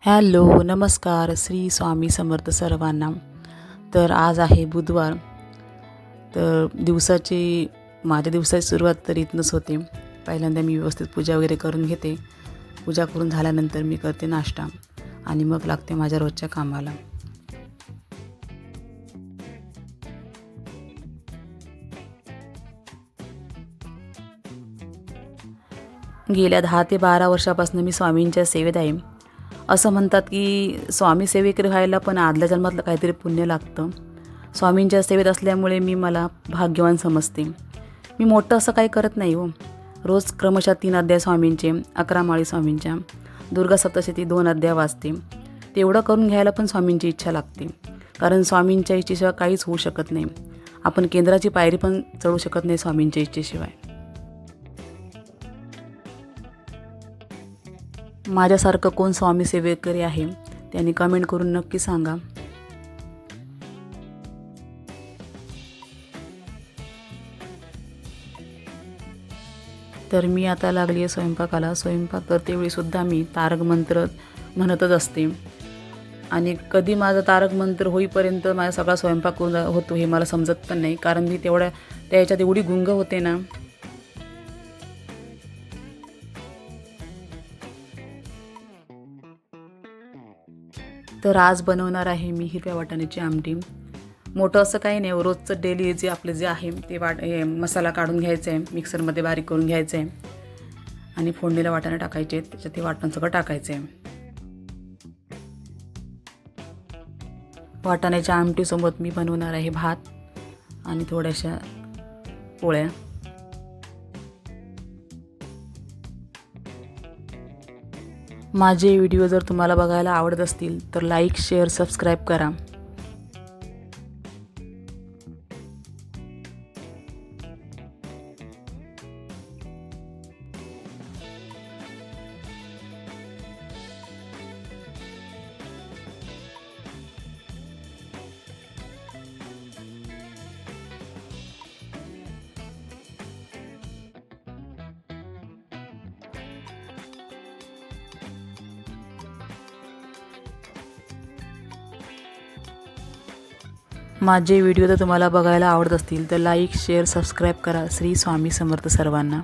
Hello, नमस्कार. श्री स्वामी समर्थ सर्वांना. तर आज आहे बुधवार. तर माझ्या दिवसाची सुरुवात तर इथनंच होते. पहिल्यांदा मी व्यवस्थित पूजा वगैरे करून घेते. पूजा करून झाल्यानंतर मी करते नाश्ता आणि मग लागते माझ्या रोजच्या कामाला. गेल्या 10 ते 12 वर्षापासून मी स्वामींच्या सेवेत आहे. असं म्हणतात की स्वामी सेवेकरी व्हायला पण आदल्या जन्मातलं काहीतरी पुण्य लागतं. स्वामींच्या सेवेत असल्यामुळे मला भाग्यवान समजते. मी मोठं असं काही करत नाही हो. रोज क्रमशः 3 अध्याय स्वामींचे, 11 माळी स्वामींच्या, दुर्गा सप्तशती 2 अध्याय वाचते. तेवढं करून घ्यायला पण स्वामींची इच्छा लागते. कारण स्वामींच्या इच्छेशिवाय काहीच होऊ शकत नाही. आपण केंद्राची पायरी पण चढू शकत नाही स्वामींच्या इच्छेशिवाय. माझ्यासारखं कोण स्वामी सेवेकरी आहे त्यांनी कमेंट करून नक्की सांगा. तर मी आता लागली आहे स्वयंपाकाला. स्वयंपाक करतेवेळीसुद्धा मी तारक मंत्र म्हणतच असते आणि कधी माझा तारक मंत्र होईपर्यंत माझा सगळा स्वयंपाक होतो हे मला समजत पण नाही. कारण मी त्याच्यात एवढी गुंग होते ना. तर आज बनवणार आहे मी हिरव्या वाटाण्याची आमटी. मोठं असं काही नाही, रोजचं डेली जे आहे ते मसाला काढून घ्यायचा आहे, मिक्सरमध्ये बारीक करून घ्यायचं आहे आणि फोडणीला वाटाणे टाकायचे आहेत. त्याच्यात ते वाटण सगळं टाकायचं आहे. वाटाण्याच्या आमटीसोबत मी बनवणार आहे भात आणि थोड्याशा पोळ्या. माझे व्हिडिओ जर तुम्हाला बघायला आवडत असतील तर लाईक, शेअर, सबस्क्राईब करा. माझे व्हिडिओ जर तुम्हाला बघायला आवडत असतील तर लाईक, शेअर, सबस्क्राईब करा. श्री स्वामी समर्थ सर्वांना.